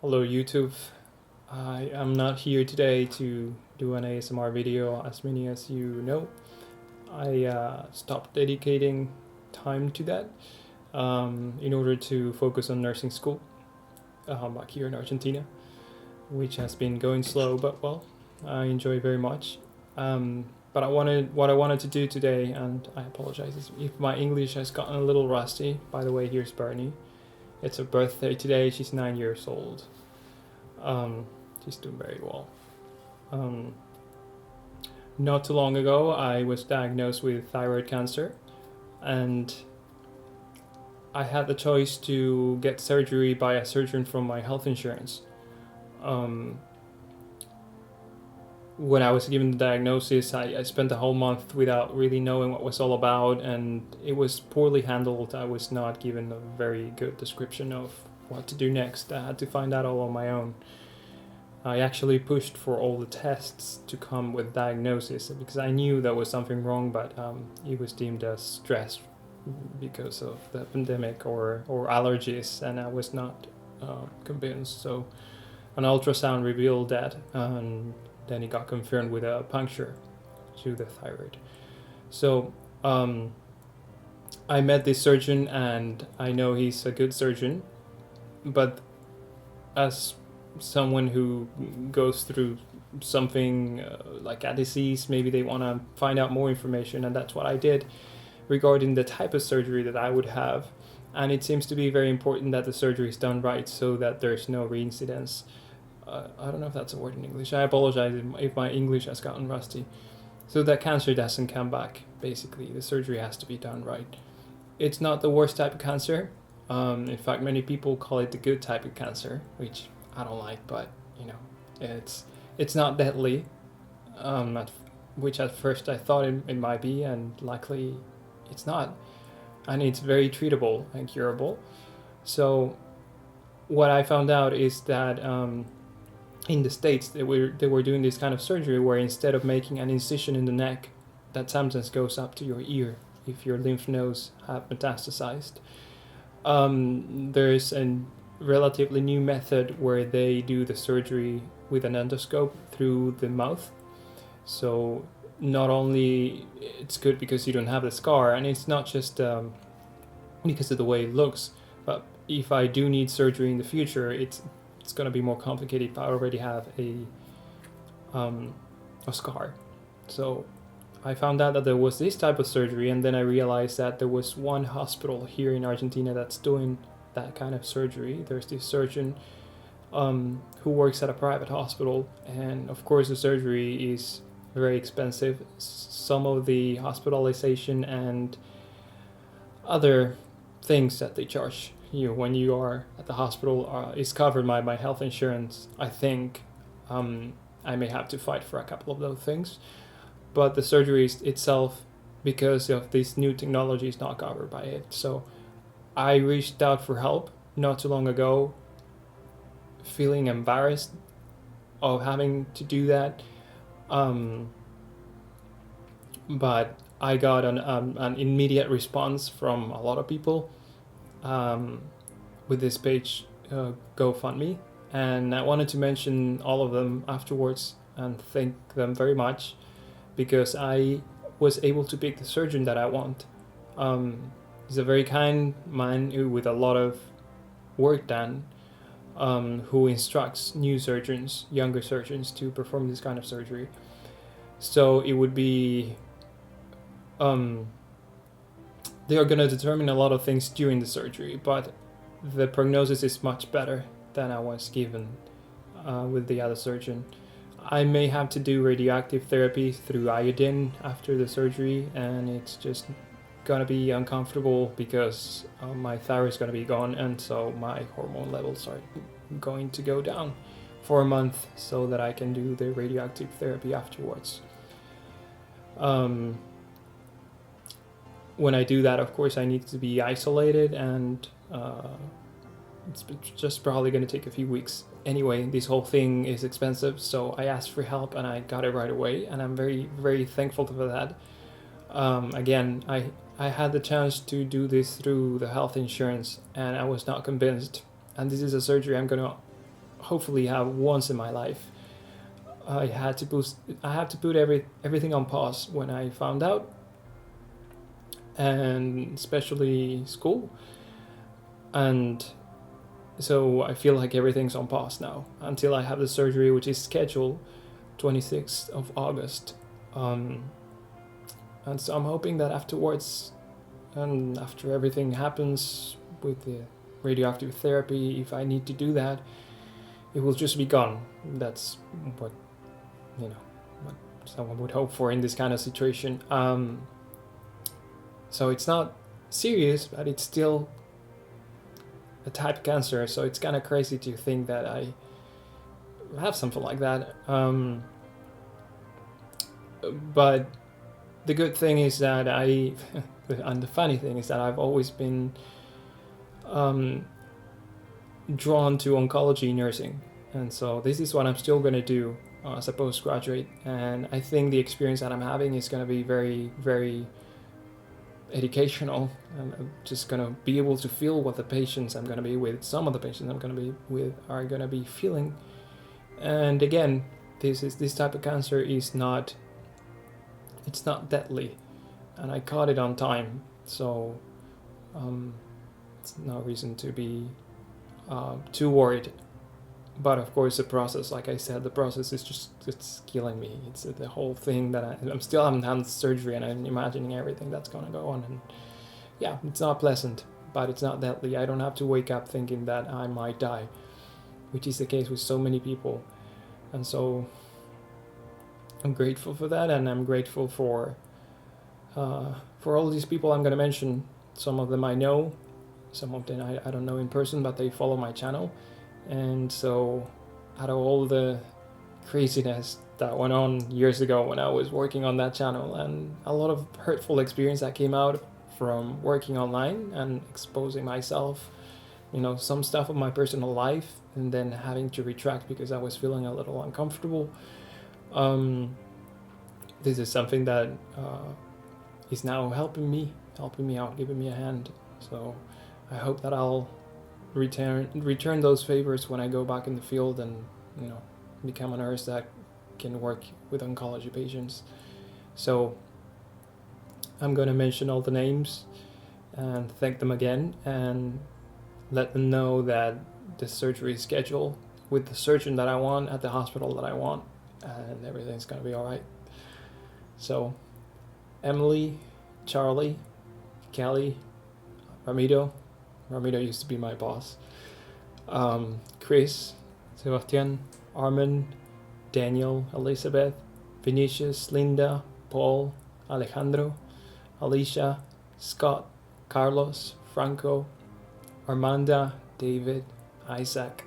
Hello YouTube. I am not here today to do an ASMR video, as many as you know. I stopped dedicating time to that in order to focus on nursing school back here in Argentina, which has been going slow, but well, I enjoy very much. But what I wanted to do today, and I apologize if my English has gotten a little rusty. By the way, here's Bernie. It's her birthday today. She's 9 years old. She's doing very well. Not too long ago, I was diagnosed with thyroid cancer, and I had the choice to get surgery by a surgeon from my health insurance. When I was given the diagnosis, I spent a whole month without really knowing what it was all about, and it was poorly handled. I was not given a very good description of what to do next. I had to find out all on my own. I actually pushed for all the tests to come with diagnosis because I knew there was something wrong, but it was deemed as stress because of the pandemic or allergies, and I was not convinced. So an ultrasound revealed that, and then it got confirmed with a puncture to the thyroid. So I met this surgeon, and I know he's a good surgeon, but as someone who goes through something like a disease, maybe they want to find out more information, and that's what I did regarding the type of surgery that I would have. And it seems to be very important that the surgery is done right so that there's no reincidence. I don't know if that's a word in English. I apologize if my English has gotten rusty. So that cancer doesn't come back, basically. The surgery has to be done right. It's not the worst type of cancer. In fact, many people call it the good type of cancer, which I don't like, but you know, it's not deadly, which at first I thought it might be, and luckily it's not. And it's very treatable and curable. So what I found out is that in the States they were doing this kind of surgery where instead of making an incision in the neck that sometimes goes up to your ear if your lymph nodes have metastasized, there's a relatively new method where they do the surgery with an endoscope through the mouth. So not only it's good because you don't have the scar, and it's not just because of the way it looks, but if I do need surgery in the future, it's going to be more complicated if I already have a scar. So I found out that there was this type of surgery, and then I realized that there was one hospital here in Argentina that's doing that kind of surgery. There's this surgeon who works at a private hospital, and of course the surgery is very expensive. Some of the hospitalization and other things that they charge you when you are at the hospital is covered by my health insurance. I think I may have to fight for a couple of those things, but the surgery itself, because of this new technology, is not covered by it. So I reached out for help not too long ago, feeling embarrassed of having to do that, but I got an immediate response from a lot of people with this page, GoFundMe, and I wanted to mention all of them afterwards and thank them very much, because I was able to pick the surgeon that I want. He's a very kind man with a lot of work done, who instructs new surgeons, younger surgeons, to perform this kind of surgery. So it would be they are going to determine a lot of things during the surgery, but the prognosis is much better than I was given with the other surgeon. I may have to do radioactive therapy through iodine after the surgery, and it's just gonna be uncomfortable because my thyroid is gonna be gone, and so my hormone levels are going to go down for a month so that I can do the radioactive therapy afterwards. When I do that, of course, I need to be isolated, and it's just probably going to take a few weeks. Anyway, this whole thing is expensive, so I asked for help and I got it right away, and I'm very, very thankful for that. Again, I had the chance to do this through the health insurance, and I was not convinced. And this is a surgery I'm going to hopefully have once in my life. I had to put everything on pause when I found out, and especially school. And so I feel like everything's on pause now until I have the surgery, which is scheduled 26th of August. And so I'm hoping that afterwards, and after everything happens with the radioactive therapy, if I need to do that, it will just be gone. That's what, you know, what someone would hope for in this kind of situation. So it's not serious, but it's still a type of cancer, so it's kind of crazy to think that I have something like that. But the good thing is that and the funny thing is that I've always been drawn to oncology nursing, and so this is what I'm still going to do as a postgraduate. And I think the experience that I'm having is going to be very, very educational. I'm just going to be able to feel what the patients I'm going to be with, some of the patients I'm going to be with, are going to be feeling. And again, this type of cancer is not deadly, and I caught it on time, so it's no reason to be too worried. But of course, the process, like I said, the process is it's killing me. It's the whole thing that I'm still haven't had surgery, and I'm imagining everything that's gonna go on, and yeah, it's not pleasant, but it's not deadly. I don't have to wake up thinking that I might die, which is the case with so many people. And so I'm grateful for that, and I'm grateful for all these people I'm gonna mention. Some of them I know, some of them I don't know in person, but they follow my channel. And so out of all the craziness that went on years ago when I was working on that channel, and a lot of hurtful experience that came out from working online and exposing myself, some stuff of my personal life, and then having to retract because I was feeling a little uncomfortable. This is something that is now helping me out, giving me a hand. So I hope that I'll return those favors when I go back in the field and become a nurse that can work with oncology patients. So I'm going to mention all the names and thank them again, and let them know that the surgery is scheduled with the surgeon that I want at the hospital that I want, and everything's going to be all right. So Emily, Charlie, Kelly, Ramiro used to be my boss, Chris, Sebastian, Armand, Daniel, Elizabeth, Vinicius, Linda, Paul, Alejandro, Alisha, Scott, Carlos, Franco, Armanda, David, Isaac,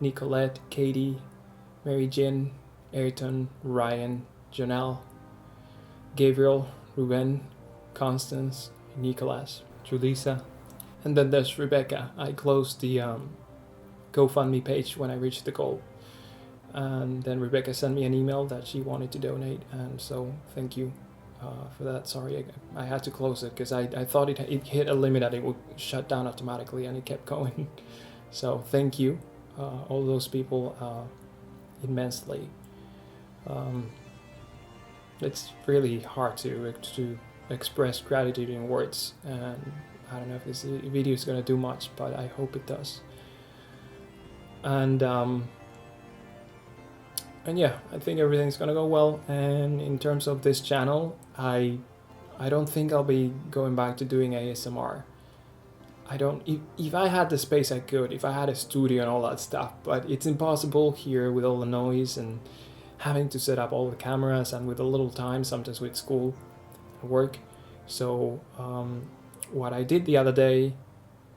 Nikolett, Katie, Marijin, Ayrton, Ryan, Jonelle, Gabriel, Rubén, Constace, Nikolett, Julissa, and then there's Rebecca. I closed the GoFundMe page when I reached the goal, and then Rebecca sent me an email that she wanted to donate, and so thank you for that. Sorry, I had to close it because I thought it hit a limit that it would shut down automatically, and it kept going. So thank you, all those people, immensely. It's really hard to express gratitude in words, and I don't know if this video is going to do much, but I hope it does. And yeah, I think everything's going to go well. And in terms of this channel, I don't think I'll be going back to doing ASMR. If I had the space, I could, if I had a studio and all that stuff, but it's impossible here with all the noise and having to set up all the cameras, and with a little time sometimes with school and work. So what I did the other day,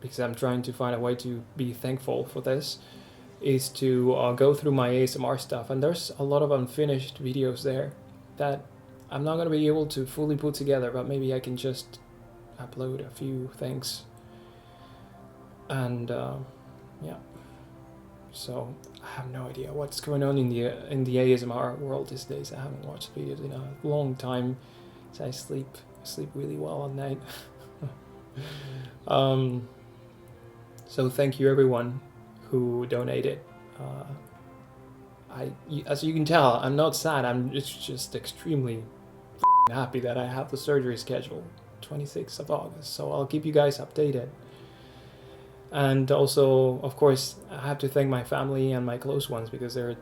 because I'm trying to find a way to be thankful for this, is to go through my ASMR stuff, and there's a lot of unfinished videos there that I'm not going to be able to fully put together, but maybe I can just upload a few things. And yeah, so I have no idea what's going on in the ASMR world these days. I haven't watched videos in a long time, so I sleep really well at night. So thank you everyone who donated. As you can tell, I'm not sad. I'm just extremely happy that I have the surgery scheduled 26th of August. So I'll keep you guys updated. And also, of course, I have to thank my family and my close ones because they're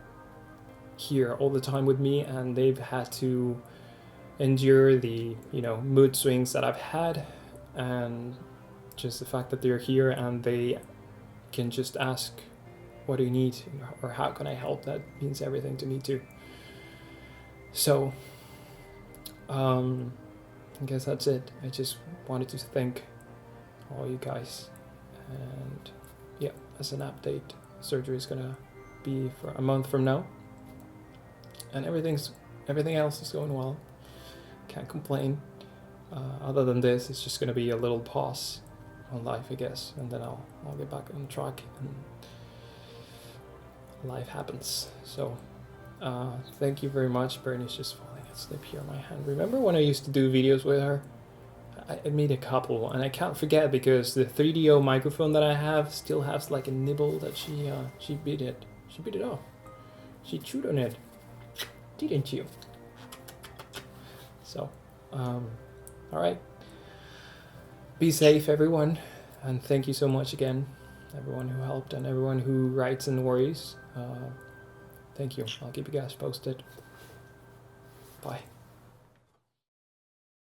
here all the time with me, and they've had to endure the, you know, mood swings that I've had, and just the fact that they're here and they can just ask, what do you need, or how can I help? That means everything to me too. So I guess that's it. I just wanted to thank all you guys. And yeah, as an update, surgery is gonna be for a month from now, and everything else is going well. Can't complain. Other than this, it's just gonna be a little pause on life, I guess, and then I'll get back on track and life happens. So thank you very much. Bernie's just falling asleep here on my hand. Remember when I used to do videos with her? I made a couple, and I can't forget because the 3DO microphone that I have still has like a nibble that she bit it. She bit it off. She chewed on it, didn't you? So, all right. Be safe, everyone, and thank you so much again, everyone who helped and everyone who writes and worries. Thank you. I'll keep you guys posted. Bye.